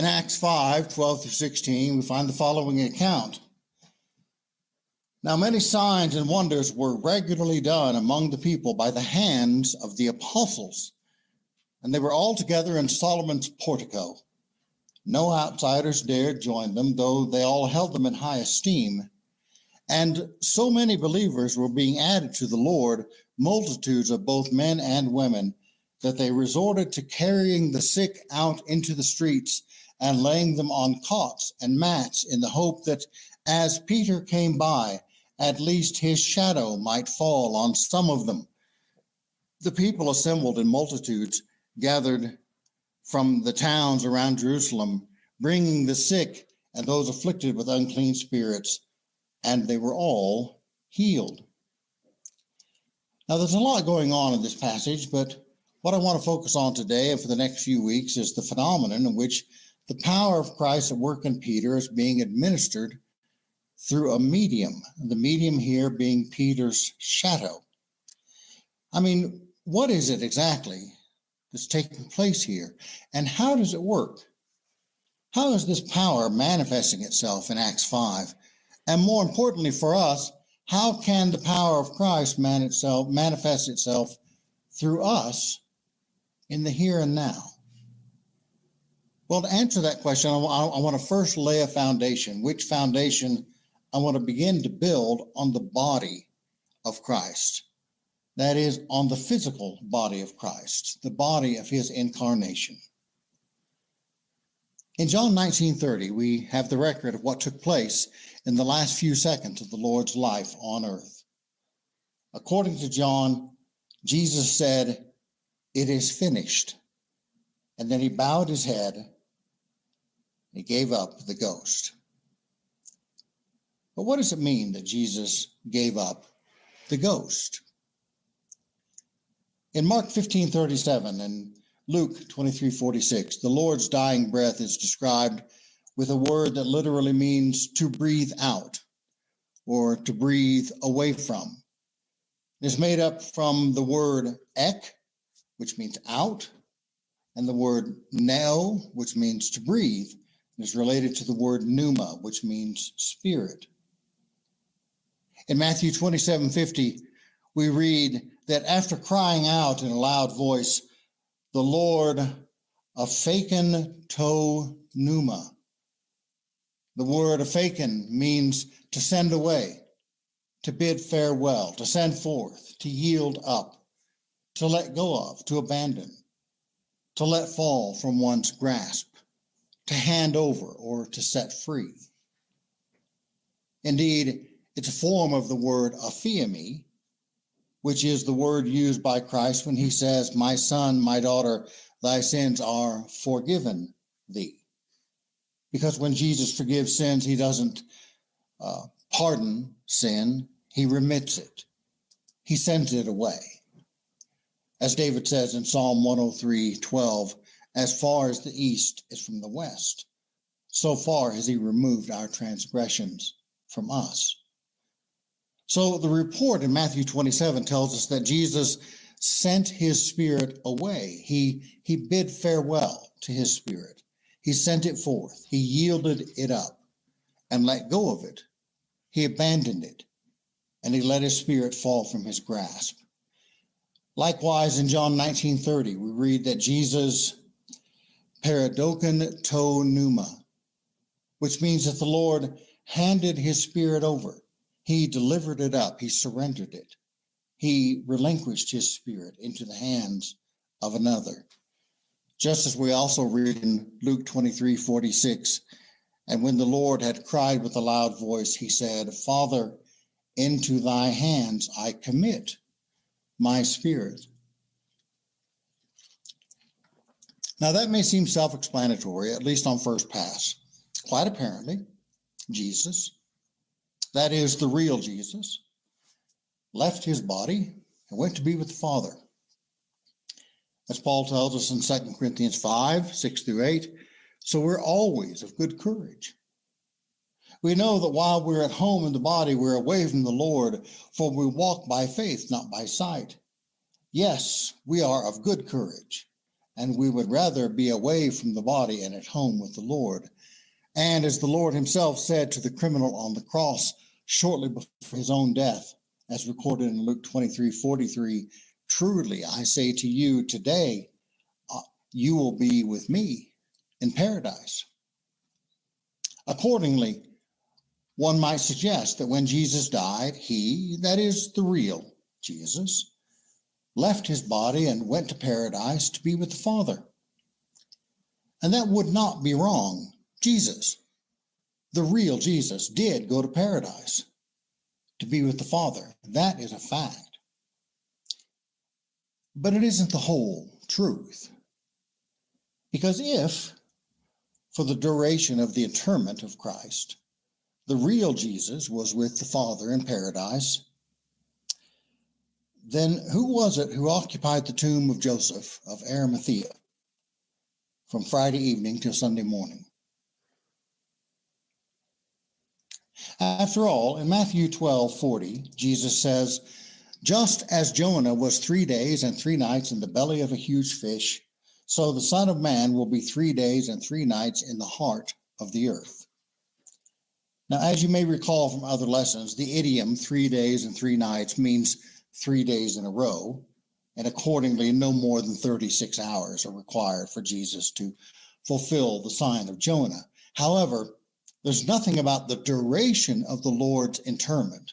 In Acts 5:12 through 16, we find the following account. Now many signs and wonders were regularly done among the people by the hands of the apostles, and they were all together in Solomon's portico. No outsiders dared join them, though they all held them in high esteem. And so many believers were being added to the Lord, multitudes of both men and women, that they resorted to carrying the sick out into the streets and laying them on cots and mats in the hope that as Peter came by, at least his shadow might fall on some of them. The people assembled in multitudes, gathered from the towns around Jerusalem, bringing the sick and those afflicted with unclean spirits, and they were all healed. Now, there's a lot going on in this passage, but what I want to focus on today and for the next few weeks is the phenomenon in which the power of Christ at work in Peter is being administered through a medium, the medium here being Peter's shadow. I mean, what is it exactly that's taking place here, and how does it work? How is this power manifesting itself in Acts 5? And more importantly for us, how can the power of Christ manifest itself through us in the here and now? Well, to answer that question, I want to first lay a foundation, which foundation I want to begin to build on the body of Christ. That is, on the physical body of Christ, the body of his incarnation. In John 19:30, we have the record of what took place in the last few seconds of the Lord's life on earth. According to John, Jesus said, "It is finished." And then he bowed his head and he gave up the ghost. But what does it mean that Jesus gave up the ghost? In Mark 15:37 and Luke 23:46, the Lord's dying breath is described with a word that literally means to breathe out or to breathe away from. It is made up from the word ek, which means out, and the word neo, which means to breathe. It is related to the word pneuma, which means spirit. In Matthew 27:50, we read that after crying out in a loud voice, the Lord aphaken to pneuma. The word aphaken means to send away, to bid farewell, to send forth, to yield up, to let go of, to abandon, to let fall from one's grasp, to hand over, or to set free. Indeed, it's a form of the word aphiemi, which is the word used by Christ when he says, "My son, my daughter, thy sins are forgiven thee." Because when Jesus forgives sins, he doesn't pardon sin, he remits it. He sends it away. As David says in Psalm 103:12, "As far as the east is from the west, so far has he removed our transgressions from us." So the report in Matthew 27 tells us that Jesus sent his spirit away. He bid farewell to his spirit. He sent it forth. He yielded it up and let go of it. He abandoned it, and he let his spirit fall from his grasp. Likewise, in John 19:30, we read that Jesus paradoken to pneuma, which means that the Lord handed his spirit over. He delivered it up. He surrendered it. He relinquished his spirit into the hands of another. Just as we also read in Luke 23:46, "And when the Lord had cried with a loud voice, he said, 'Father, into thy hands I commit my spirit.'" Now that may seem self-explanatory, at least on first pass. Quite apparently, Jesus, that is the real Jesus, left his body and went to be with the Father. As Paul tells us in 2 Corinthians 5:6-8, so we're always of good courage. We know that while we're at home in the body, we're away from the Lord, for we walk by faith, not by sight. Yes, we are of good courage, and we would rather be away from the body and at home with the Lord. And as the Lord himself said to the criminal on the cross shortly before his own death, as recorded in Luke 23:43, truly I say to you today, you will be with me in paradise. Accordingly, one might suggest that when Jesus died, he, that is the real Jesus, left his body and went to paradise to be with the Father. And that would not be wrong. Jesus, the real Jesus, did go to paradise to be with the Father. That is a fact. But it isn't the whole truth. Because if, for the duration of the interment of Christ, the real Jesus was with the Father in paradise, then who was it who occupied the tomb of Joseph of Arimathea from Friday evening till Sunday morning? After all, in Matthew 12:40, Jesus says, just as Jonah was 3 days and 3 nights in the belly of a huge fish, so the Son of Man will be 3 days and 3 nights in the heart of the earth. Now, as you may recall from other lessons, the idiom 3 days and 3 nights means 3 days in a row, and accordingly, no more than 36 hours are required for Jesus to fulfill the sign of Jonah. However, there's nothing about the duration of the Lord's interment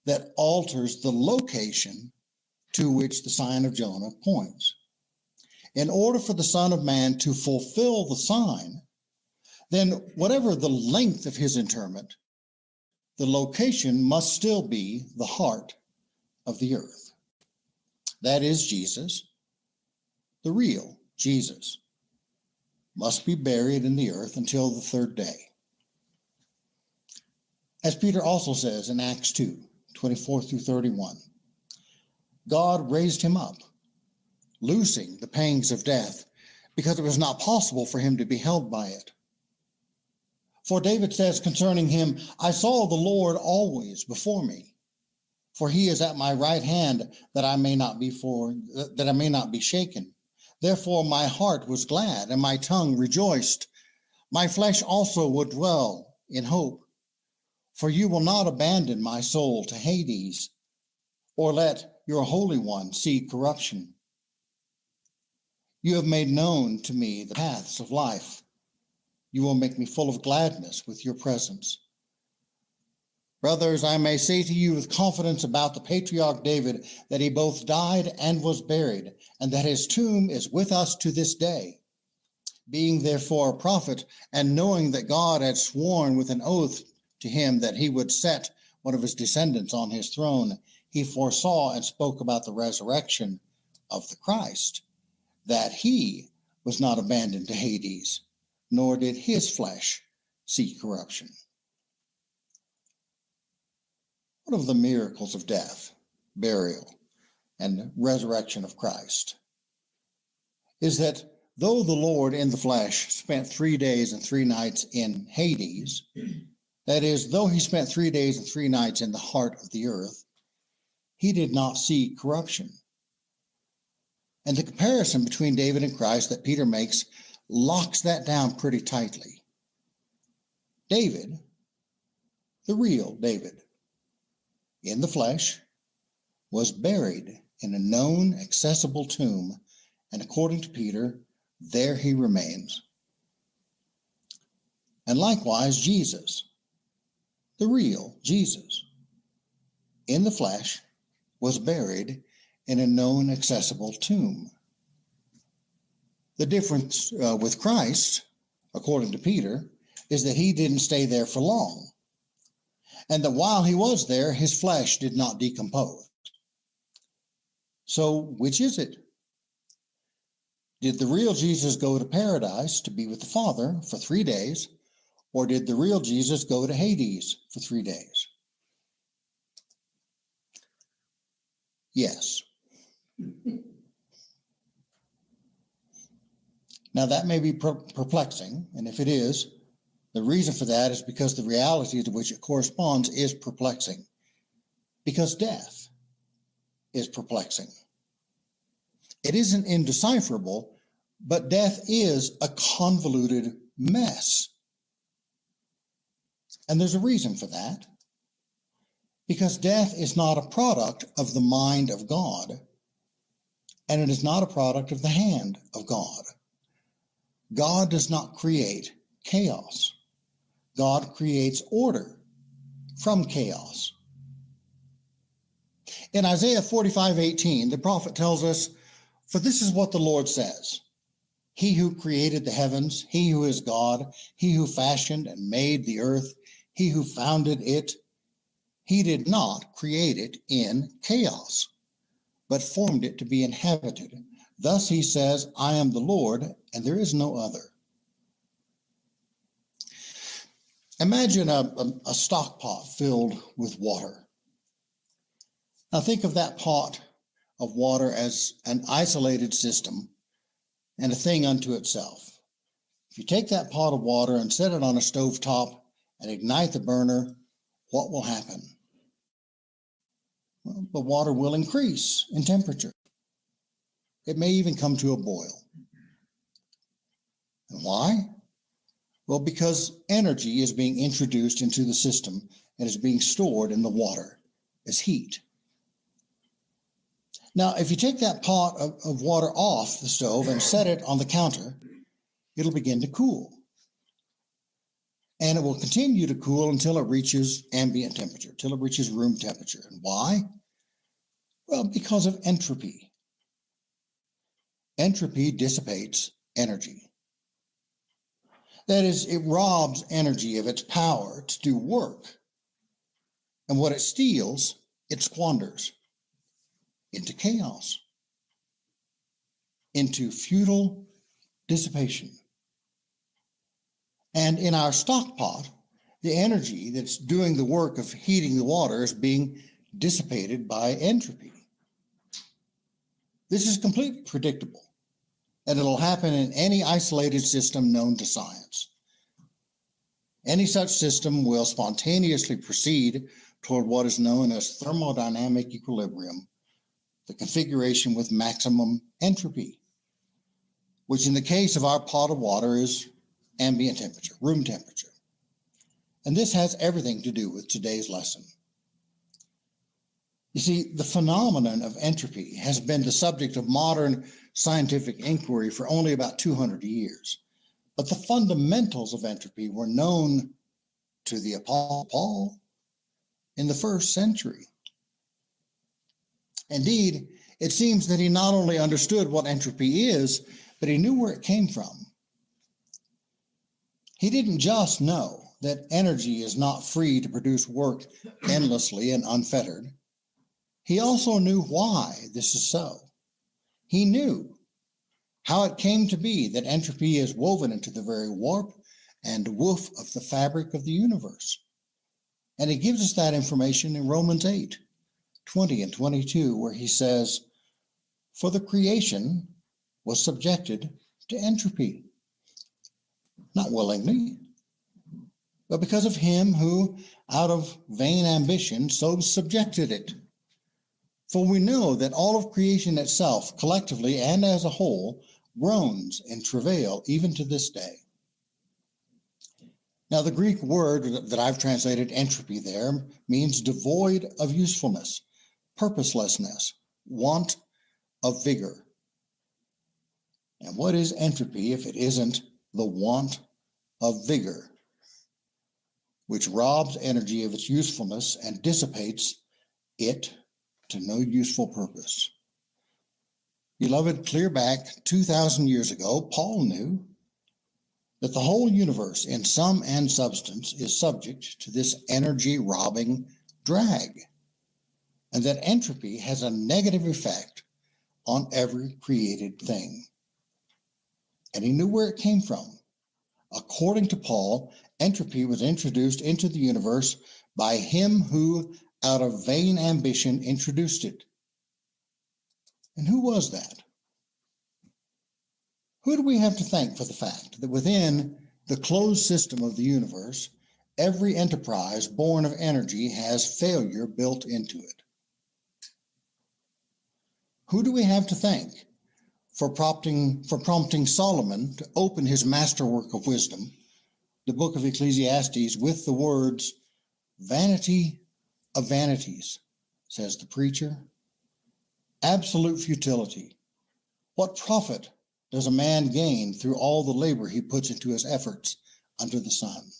that alters the location to which the sign of Jonah points. In order for the Son of Man to fulfill the sign, then whatever the length of his interment, the location must still be the heart of the earth. That is, Jesus, the real Jesus, must be buried in the earth until the third day. As Peter also says in Acts 2:24-31, God raised him up, loosing the pangs of death, because it was not possible for him to be held by it. For David says concerning him, I saw the Lord always before me, for he is at my right hand, that I may not be shaken. Therefore my heart was glad, and my tongue rejoiced. My flesh also would dwell in hope, for you will not abandon my soul to Hades, or let your Holy One see corruption. You have made known to me the paths of life. You will make me full of gladness with your presence. Brothers, I may say to you with confidence about the patriarch David that he both died and was buried, and that his tomb is with us to this day. Being therefore a prophet, and knowing that God had sworn with an oath to him that he would set one of his descendants on his throne, he foresaw and spoke about the resurrection of the Christ, that he was not abandoned to Hades, nor did his flesh see corruption. One of the miracles of death, burial, and resurrection of Christ is that though the Lord in the flesh spent 3 days and 3 nights in Hades, that is, though he spent 3 days and 3 nights in the heart of the earth, he did not see corruption. And the comparison between David and Christ that Peter makes locks that down pretty tightly. David, the real David, in the flesh, was buried in a known, accessible tomb, and according to Peter, there he remains. And likewise, Jesus, the real Jesus, in the flesh, was buried in a known, accessible tomb. The difference with Christ, according to Peter, is that he didn't stay there for long, and that while he was there, his flesh did not decompose. So, which is it? Did the real Jesus go to paradise to be with the Father for 3 days, or did the real Jesus go to Hades for 3 days? Yes. Now, that may be perplexing, and if it is, the reason for that is because the reality to which it corresponds is perplexing, because death is perplexing. It isn't indecipherable, But death is a convoluted mess. And there's a reason for that. Because death is not a product of the mind of God, and it is not a product of the hand of God. God does not create chaos. God creates order from chaos. In Isaiah 45:18, the prophet tells us, "For this is what the Lord says, He who created the heavens, He who is God, He who fashioned and made the earth, He who founded it, He did not create it in chaos, but formed it to be inhabited. Thus He says, I am the Lord, and there is no other." Imagine a stock pot filled with water. Now think of that pot of water as an isolated system and a thing unto itself. If you take that pot of water and set it on a stove top and ignite the burner, what will happen? Well, the water will increase in temperature. It may even come to a boil. And why? Well, because energy is being introduced into the system and is being stored in the water as heat. Now, if you take that pot of water off the stove and set it on the counter, it'll begin to cool. And it will continue to cool until it reaches ambient temperature, till it reaches room temperature. And why? Well, because of entropy. Entropy dissipates energy. That is, it robs energy of its power to do work. And what it steals, it squanders into chaos, into futile dissipation. And in our stock pot, the energy that's doing the work of heating the water is being dissipated by entropy. This is completely predictable, and it'll happen in any isolated system known to science. Any such system will spontaneously proceed toward what is known as thermodynamic equilibrium, the configuration with maximum entropy, which in the case of our pot of water is ambient temperature, room temperature. And this has everything to do with today's lesson. You see, the phenomenon of entropy has been the subject of modern scientific inquiry for only about 200 years. But the fundamentals of entropy were known to the Apostle Paul in the first century. Indeed, it seems that he not only understood what entropy is, but he knew where it came from. He didn't just know that energy is not free to produce work endlessly and unfettered. He also knew why this is so. He knew how it came to be that entropy is woven into the very warp and woof of the fabric of the universe. And he gives us that information in Romans 8:20 and 22, where he says, "For the creation was subjected to entropy, not willingly, but because of him who, out of vain ambition, so subjected it. For we know that all of creation itself, collectively and as a whole, groans in travail even to this day." Now, the Greek word that I've translated entropy there means devoid of usefulness, purposelessness, want of vigor. And what is entropy if it isn't the want of vigor, which robs energy of its usefulness and dissipates it to no useful purpose? Beloved, clear back 2,000 years ago, Paul knew that the whole universe in sum and substance is subject to this energy-robbing drag, and that entropy has a negative effect on every created thing. And he knew where it came from. According to Paul, entropy was introduced into the universe by him who, out of vain ambition, introduced it. And who was that? Who do we have to thank for the fact that within the closed system of the universe, every enterprise born of energy has failure built into it? Who do we have to thank for prompting Solomon to open his masterwork of wisdom, the book of Ecclesiastes, with the words, "Vanity of vanities," says the preacher. "Absolute futility. What profit does a man gain through all the labor he puts into his efforts under the sun?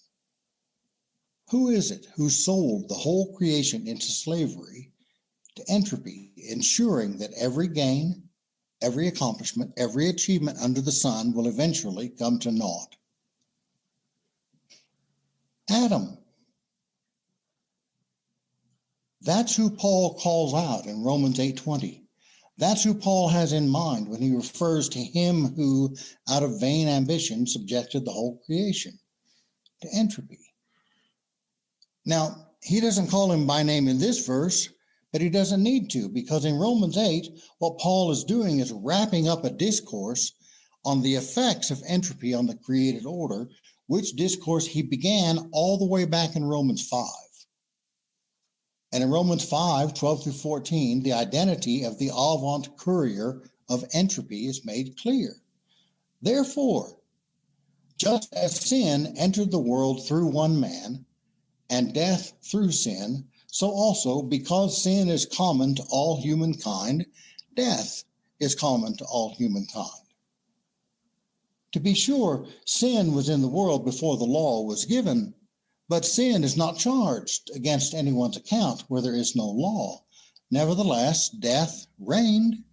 Who is it who sold the whole creation into slavery to entropy, ensuring that every gain, every accomplishment, every achievement under the sun will eventually come to naught?" Adam. That's who Paul calls out in Romans 8:20. That's who Paul has in mind when he refers to him who, out of vain ambition, subjected the whole creation to entropy. Now, he doesn't call him by name in this verse, but he doesn't need to, because in Romans 8, what Paul is doing is wrapping up a discourse on the effects of entropy on the created order, which discourse he began all the way back in Romans 5. And in Romans 5, 12 through 14, the identity of the avant courier of entropy is made clear. Therefore, just as sin entered the world through one man, and death through sin, so also, because sin is common to all humankind, death is common to all humankind. To be sure, sin was in the world before the law was given, but sin is not charged against anyone's account where there is no law. Nevertheless, death reigned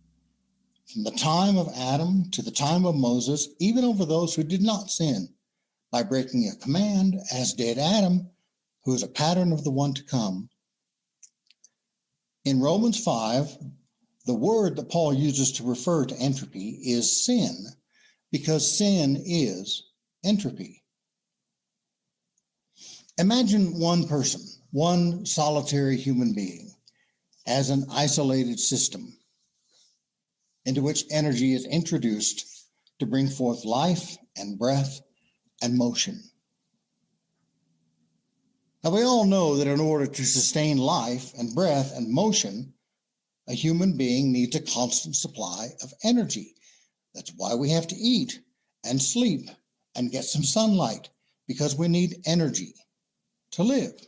from the time of Adam to the time of Moses, even over those who did not sin, by breaking a command, as did Adam, who is a pattern of the one to come. In Romans 5, the word that Paul uses to refer to entropy is sin, because sin is entropy. Imagine one person, one solitary human being, as an isolated system into which energy is introduced to bring forth life and breath and motion. Now, we all know that in order to sustain life and breath and motion, a human being needs a constant supply of energy. That's why we have to eat and sleep and get some sunlight, because we need energy to live.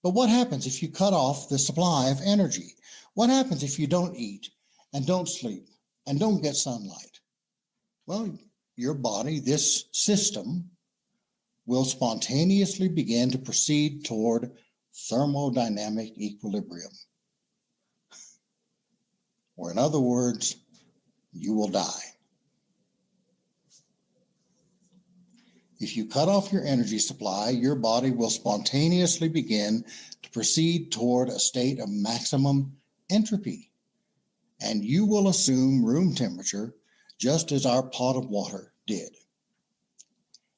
But what happens if you cut off the supply of energy? What happens if you don't eat and don't sleep and don't get sunlight? Well, your body, this system, will spontaneously begin to proceed toward thermodynamic equilibrium. Or in other words, you will die. If you cut off your energy supply, your body will spontaneously begin to proceed toward a state of maximum entropy, and you will assume room temperature just as our pot of water did.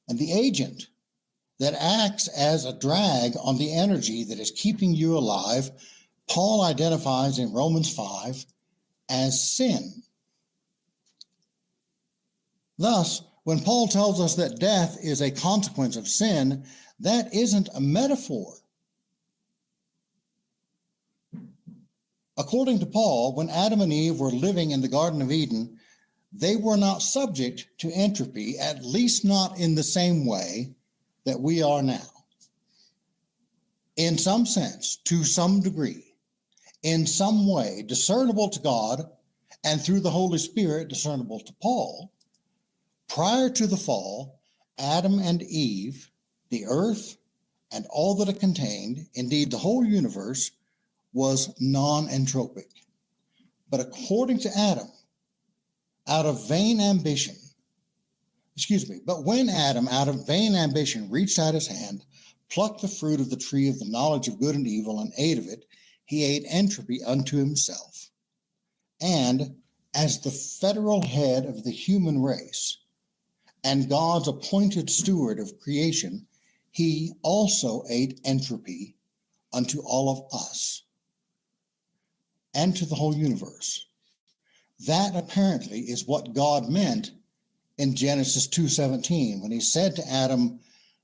And the agent that acts as a drag on the energy that is keeping you alive, Paul identifies in Romans 5 as sin. Thus, when Paul tells us that death is a consequence of sin, that isn't a metaphor. According to Paul, when Adam and Eve were living in the Garden of Eden, they were not subject to entropy, at least not in the same way that we are now. In some sense, to some degree, in some way discernible to God and through the Holy Spirit discernible to Paul, prior to the fall, Adam and Eve, the earth, and all that it contained, indeed the whole universe, was non-entropic. But according to Adam, out of vain ambition, but when Adam, out of vain ambition, reached out his hand, plucked the fruit of the tree of the knowledge of good and evil, and ate of it, he ate entropy unto himself. And as the federal head of the human race and God's appointed steward of creation, he also ate entropy unto all of us and to the whole universe. That apparently is what God meant in Genesis 2:17, when he said to Adam,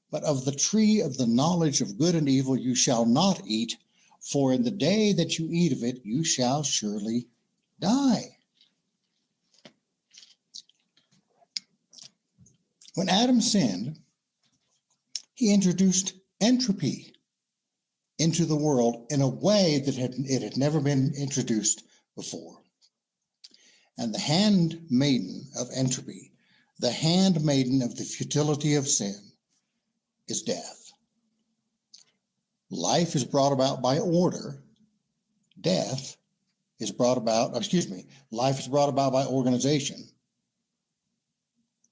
"But of the tree of the knowledge of good and evil you shall not eat, for in the day that you eat of it, you shall surely die." When Adam sinned, he introduced entropy into the world in a way that it had never been introduced before. And the handmaiden of entropy, the handmaiden of the futility of sin, is death. Life is brought about by order. Life is brought about by organization.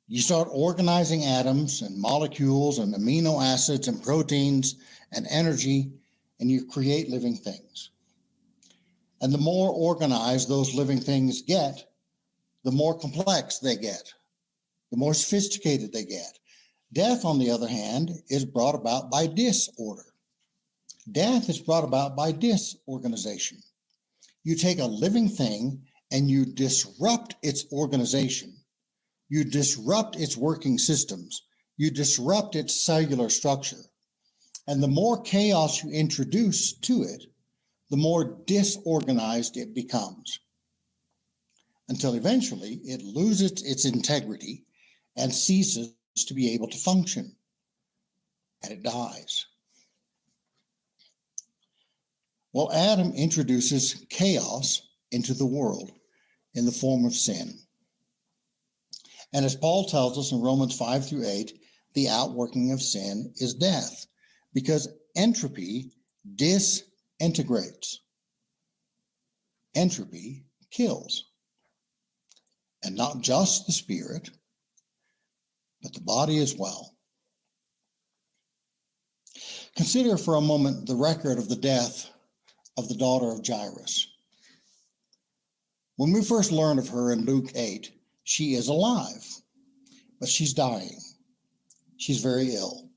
You start organizing atoms and molecules and amino acids and proteins and energy, and you create living things. And the more organized those living things get, the more complex they get, the more sophisticated they get. Death, on the other hand, is brought about by disorder. Death is brought about by disorganization. You take a living thing and you disrupt its organization. You disrupt its working systems. You disrupt its cellular structure. And the more chaos you introduce to it, the more disorganized it becomes, until eventually it loses its integrity and ceases to be able to function, and it dies. Well, Adam introduces chaos into the world in the form of sin. And as Paul tells us in Romans 5-8, the outworking of sin is death, because entropy disintegrates. Entropy kills. And not just the spirit, but the body as well. Consider for a moment the record of the death of the daughter of Jairus. When we first learn of her in Luke 8, she is alive, but she's dying. She's very ill.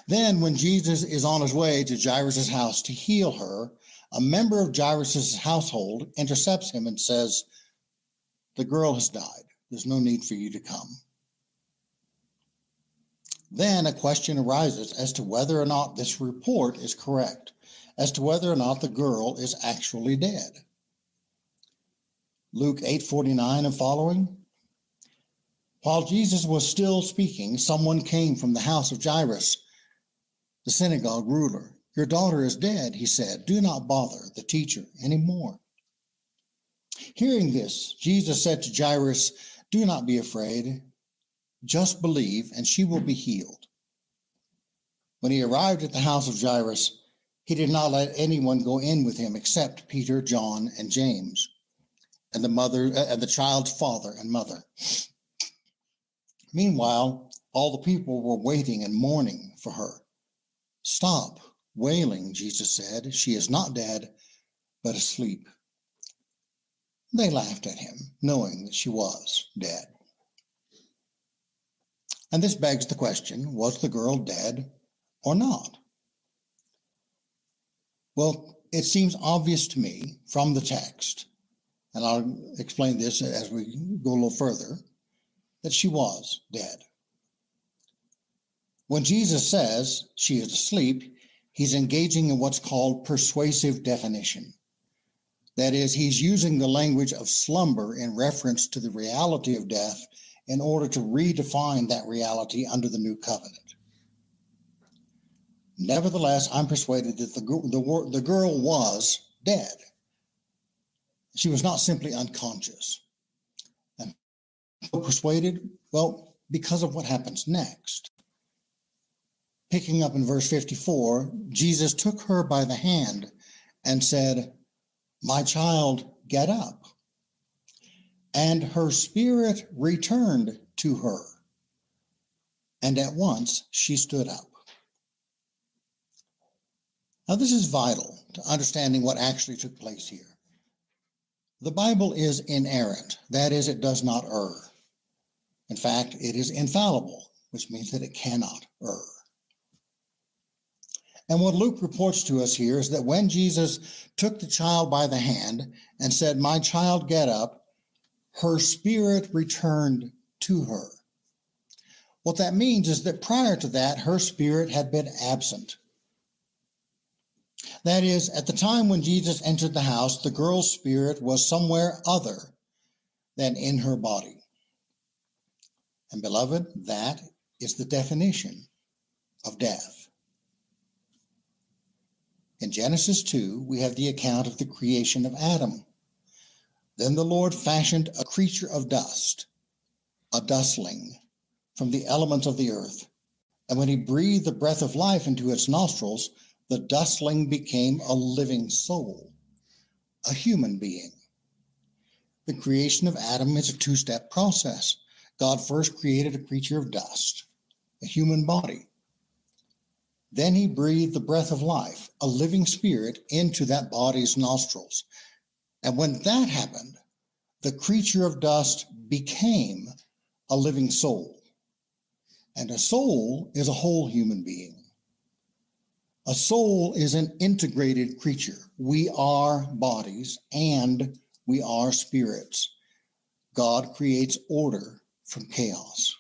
Then, when Jesus is on his way to Jairus' house to heal her, a member of Jairus' household intercepts him and says, "The girl has died. There's no need for you to come." Then a question arises as to whether or not this report is correct, as to whether or not the girl is actually dead. Luke 8:49 and following. While Jesus was still speaking, someone came from the house of Jairus, the synagogue ruler. "Your daughter is dead," he said. "Do not bother the teacher anymore." Hearing this, Jesus said to Jairus, "Do not be afraid. Just believe, and she will be healed." When he arrived at the house of Jairus, he did not let anyone go in with him except Peter, John, and James, and the child's father and mother. Meanwhile, all the people were waiting and mourning for her. "Stop wailing," Jesus said. "She is not dead, but asleep." They laughed at him, knowing that she was dead. And this begs the question, was the girl dead or not? Well, it seems obvious to me from the text, and I'll explain this as we go a little further, that she was dead. When Jesus says she is asleep, he's engaging in what's called persuasive definition. That is, he's using the language of slumber in reference to the reality of death in order to redefine that reality under the new covenant. Nevertheless, I'm persuaded that the girl was dead. She was not simply unconscious. And persuaded? Well, because of what happens next. Picking up in verse 54, Jesus took her by the hand and said, "My child, get up." And her spirit returned to her, and at once she stood up. Now, this is vital to understanding what actually took place here. The Bible is inerrant. That is, it does not err. In fact, it is infallible, which means that it cannot err. And what Luke reports to us here is that when Jesus took the child by the hand and said, "My child, get up," her spirit returned to her. What that means is that prior to that, her spirit had been absent. That is, at the time when Jesus entered the house, the girl's spirit was somewhere other than in her body. And beloved, that is the definition of death. In Genesis 2, we have the account of the creation of Adam. Then the Lord fashioned a creature of dust, a dustling, from the elements of the earth. And when he breathed the breath of life into its nostrils, the dustling became a living soul, a human being. The creation of Adam is a two-step process. God first created a creature of dust, a human body. Then he breathed the breath of life, a living spirit, into that body's nostrils. And when that happened, the creature of dust became a living soul. And a soul is a whole human being. A soul is an integrated creature. We are bodies and we are spirits. God creates order from chaos.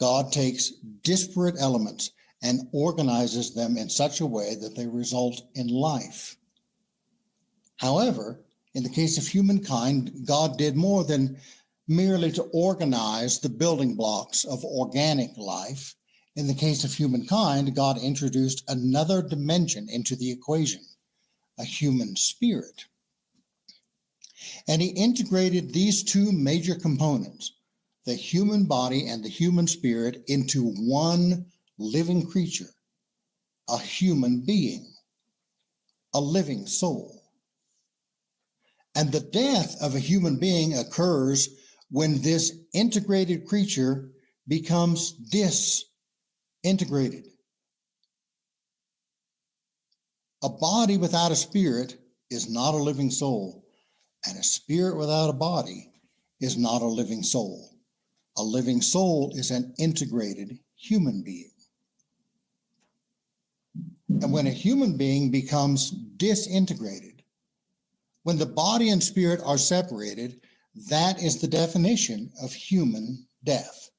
God takes disparate elements and organizes them in such a way that they result in life. However, in the case of humankind, God did more than merely to organize the building blocks of organic life. In the case of humankind, God introduced another dimension into the equation, a human spirit. And he integrated these two major components, the human body and the human spirit, into one living creature, a human being, a living soul. And the death of a human being occurs when this integrated creature becomes disintegrated. A body without a spirit is not a living soul, and a spirit without a body is not a living soul. A living soul is an integrated human being. And when a human being becomes disintegrated, when the body and spirit are separated, that is the definition of human death.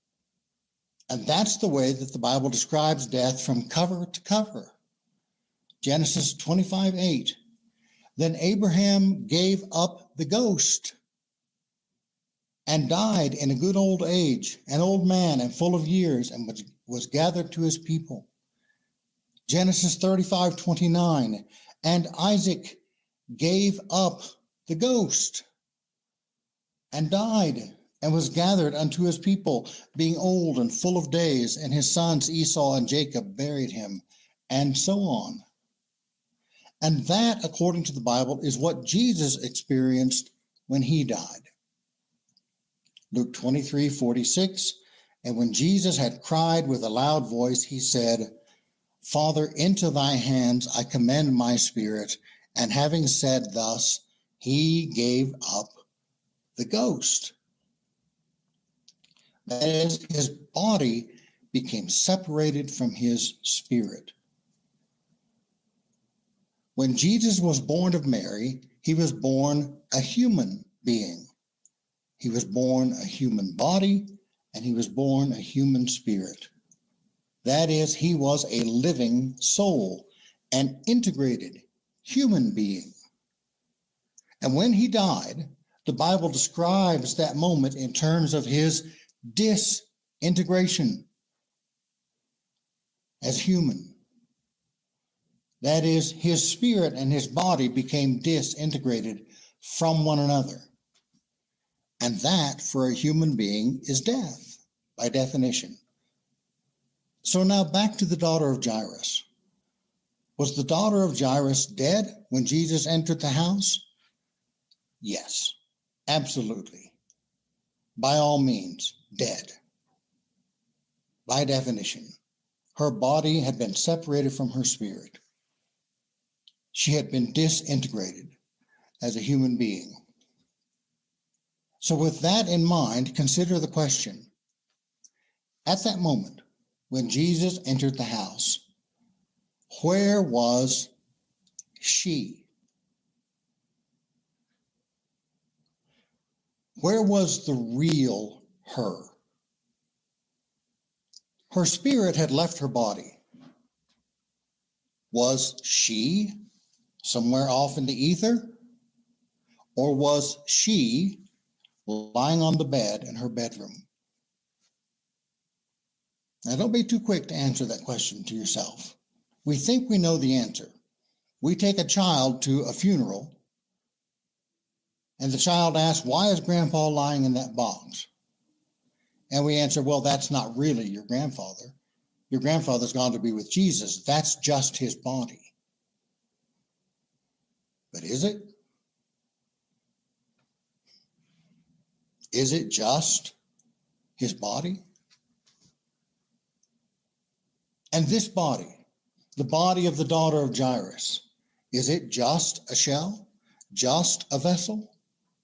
And that's the way that the Bible describes death from cover to cover. Genesis 25:8. Then Abraham gave up the ghost and died in a good old age, an old man and full of years, and was gathered to his people. Genesis 35:29. And Isaac gave up the ghost and died and was gathered unto his people, being old and full of days, and his sons Esau and Jacob buried him, and so on. And that, according to the Bible, is what Jesus experienced when he died. Luke 23:46, and when Jesus had cried with a loud voice, he said, Father, into thy hands I commend my spirit. And having said thus, he gave up the ghost. That is, his body became separated from his spirit. When Jesus was born of Mary, he was born a human being. He was born a human body, and he was born a human spirit. That is, he was a living soul, an integrated human being. And when he died, the Bible describes that moment in terms of his disintegration as human. That is, his spirit and his body became disintegrated from one another. And that, for a human being, is death, by definition. So now back to the daughter of Jairus. Was the daughter of Jairus dead when Jesus entered the house? Yes, absolutely. By all means, dead. By definition, her body had been separated from her spirit. She had been disintegrated as a human being. So with that in mind, consider the question. At that moment, when Jesus entered the house, where was she? Where was the real her? Her spirit had left her body. Was she somewhere off in the ether? Or was she lying on the bed in her bedroom? Now, don't be too quick to answer that question to yourself. We think we know the answer. We take a child to a funeral, and the child asks, "Why is Grandpa lying in that box?" And we answer, "Well, that's not really your grandfather. Your grandfather's gone to be with Jesus. That's just his body." But is it? Is it just his body? And this body, the body of the daughter of Jairus, is it just a shell? Just a vessel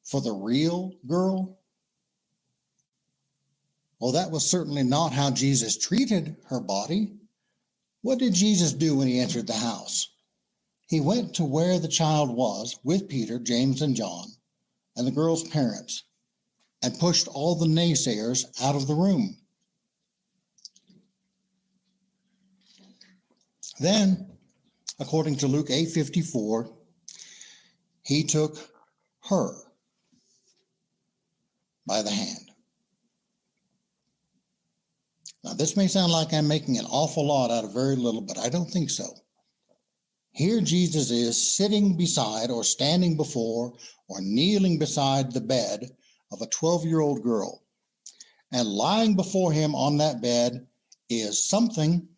for the real girl? Well, that was certainly not how Jesus treated her body. What did Jesus do when he entered the house? He went to where the child was with Peter, James, and John, and the girl's parents, and pushed all the naysayers out of the room. Then, according to Luke 8:54, he took her by the hand. Now, this may sound like I'm making an awful lot out of very little, but I don't think so. Here Jesus is sitting beside or standing before or kneeling beside the bed of a 12-year-old girl. And lying before him on that bed is something.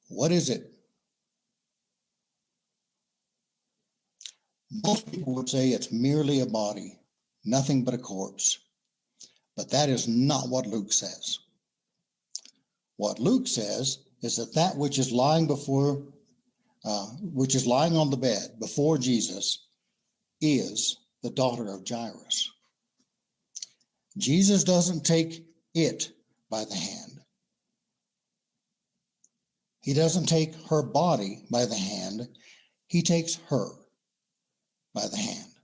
What is it? Most people would say it's merely a body, nothing but a corpse. But that is not what Luke says. What Luke says is that which is lying on the bed before Jesus is the daughter of Jairus. Jesus doesn't take it by the hand. He doesn't take her body by the hand. He takes her by the hand.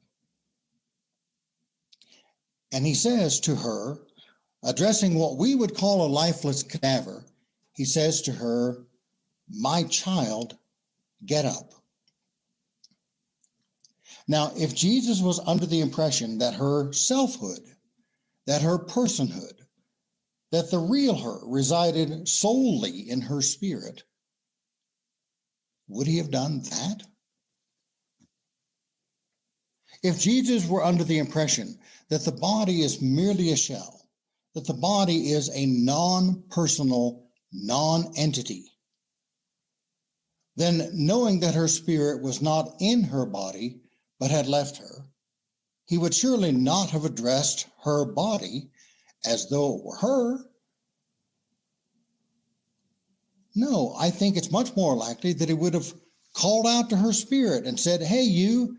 And he says to her, addressing what we would call a lifeless cadaver, he says to her, "My child, get up." Now, if Jesus was under the impression that her selfhood, that her personhood, that the real her resided solely in her spirit, would he have done that? If Jesus were under the impression that the body is merely a shell, that the body is a non-personal non-entity, then knowing that her spirit was not in her body but had left her, he would surely not have addressed her body as though it were her. No, I think it's much more likely that he would have called out to her spirit and said, "Hey, you,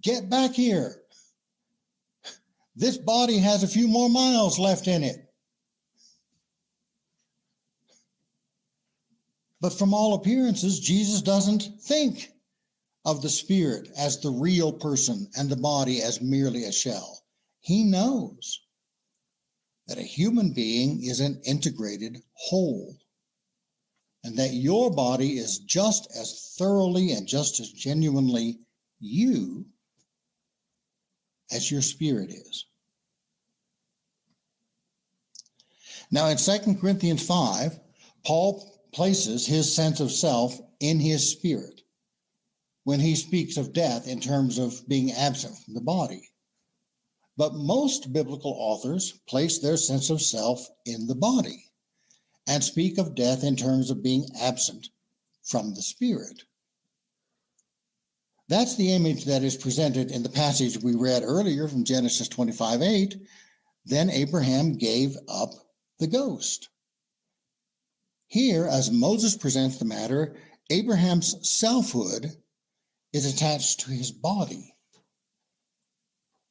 get back here. This body has a few more miles left in it." But from all appearances, Jesus doesn't think of the spirit as the real person and the body as merely a shell. He knows that a human being is an integrated whole, and that your body is just as thoroughly and just as genuinely you as your spirit is. Now, in 2 Corinthians 5, Paul places his sense of self in his spirit when he speaks of death in terms of being absent from the body. But most biblical authors place their sense of self in the body and speak of death in terms of being absent from the spirit. That's the image that is presented in the passage we read earlier from Genesis 25:8. Then Abraham gave up the ghost. Here, as Moses presents the matter, Abraham's selfhood is attached to his body.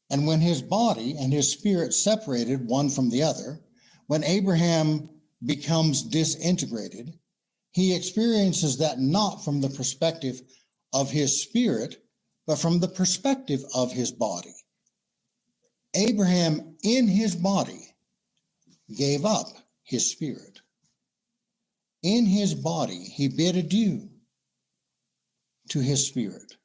And when his body and his spirit separated one from the other, when Abraham becomes disintegrated, he experiences that not from the perspective of his spirit, but from the perspective of his body. Abraham, in his body, gave up his spirit. In his body, he bid adieu to his spirit.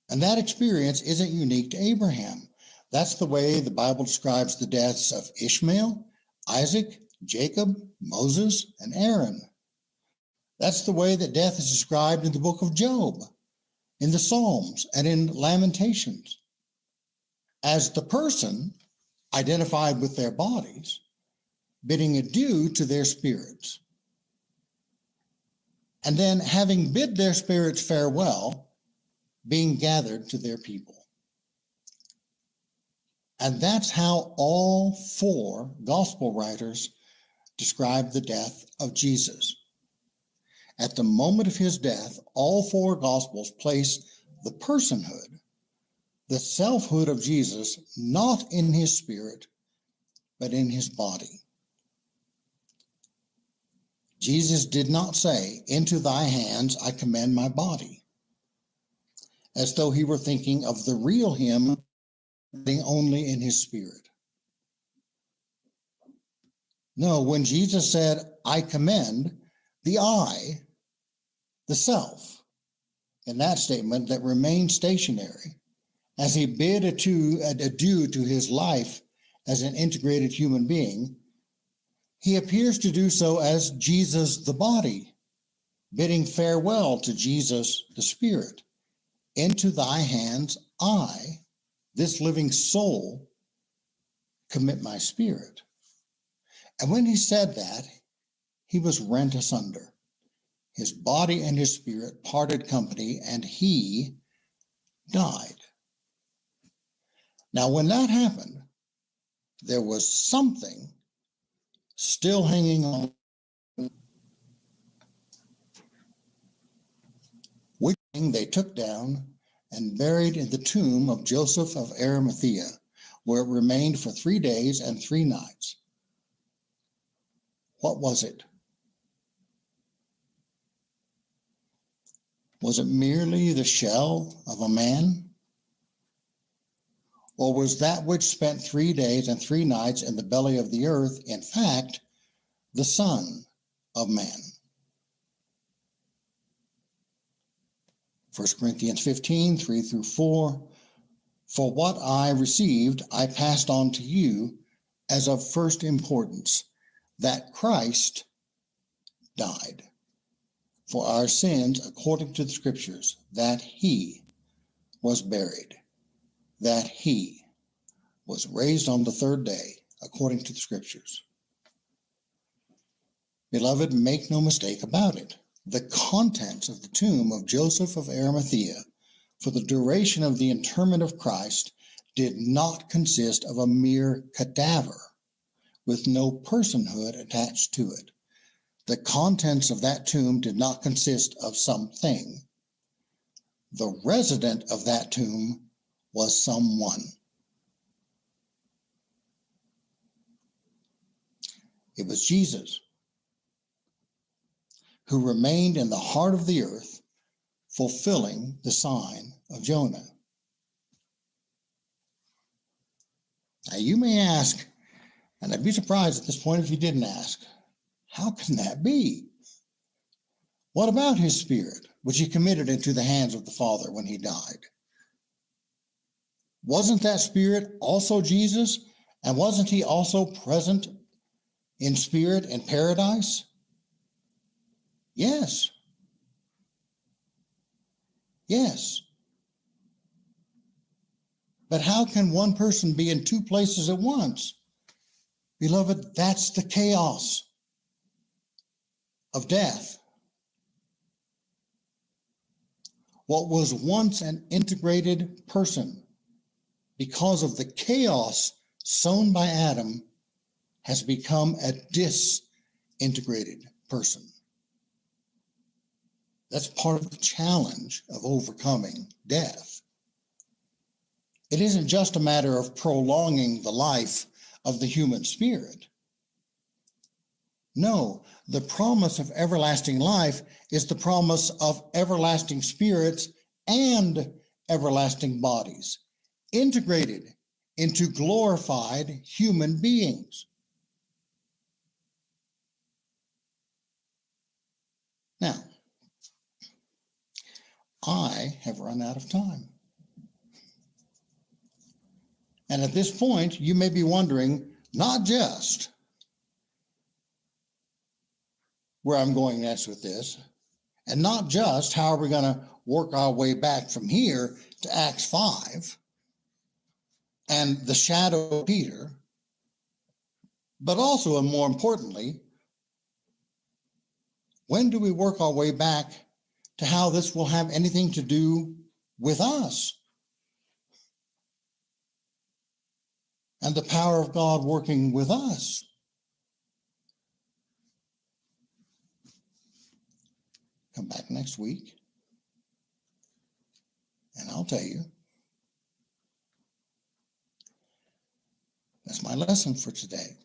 And that experience isn't unique to Abraham. That's the way the Bible describes the deaths of Ishmael, Isaac, Jacob, Moses, and Aaron. That's the way that death is described in the book of Job, in the Psalms, and in Lamentations, as the person identified with their bodies, bidding adieu to their spirits. And then, having bid their spirits farewell, being gathered to their people. And that's how all four gospel writers describe the death of Jesus. At the moment of his death, all four gospels place the personhood, the selfhood of Jesus, not in his spirit, but in his body. Jesus did not say, "Into thy hands I commend my body," as though he were thinking of the real him being only in his spirit. No, when Jesus said, "I commend," the I, the self, in that statement that remained stationary as he bid adieu to his life as an integrated human being, he appears to do so as Jesus the body, bidding farewell to Jesus the spirit. "Into thy hands I, this living soul, commit my spirit." And when he said that, he was rent asunder. His body and his spirit parted company, and he died. Now, when that happened, there was something still hanging on, which they took down and buried in the tomb of Joseph of Arimathea, where it remained for 3 days and 3 nights. What was it? Was it merely the shell of a man? Or was that which spent 3 days and 3 nights in the belly of the earth, in fact, the Son of Man? 1 Corinthians 15, 3 through 4. "For what I received, I passed on to you as of first importance, that Christ died for our sins according to the Scriptures, that he was buried, that he was raised on the 3rd day according to the Scriptures." Beloved, make no mistake about it. The contents of the tomb of Joseph of Arimathea for the duration of the interment of Christ did not consist of a mere cadaver with no personhood attached to it. The contents of that tomb did not consist of something. The resident of that tomb was someone. It was Jesus, who remained in the heart of the earth, fulfilling the sign of Jonah. Now you may ask, and I'd be surprised at this point if you didn't ask, how can that be? What about his spirit, which he committed into the hands of the Father when he died? Wasn't that spirit also Jesus? And wasn't he also present in spirit in paradise? Yes. Yes. But how can one person be in 2 places at once? Beloved, that's the chaos of death. What was once an integrated person, because of the chaos sown by Adam, has become a disintegrated person. That's part of the challenge of overcoming death. It isn't just a matter of prolonging the life of the human spirit. No, the promise of everlasting life is the promise of everlasting spirits and everlasting bodies, integrated into glorified human beings. Now, I have run out of time. And at this point, you may be wondering not just where I'm going next with this, and not just how are we going to work our way back from here to Acts 5 and the shadow of Peter, but also, and more importantly, when do we work our way back to how this will have anything to do with us and the power of God working with us? Come back next week, and I'll tell you. That's my lesson for today.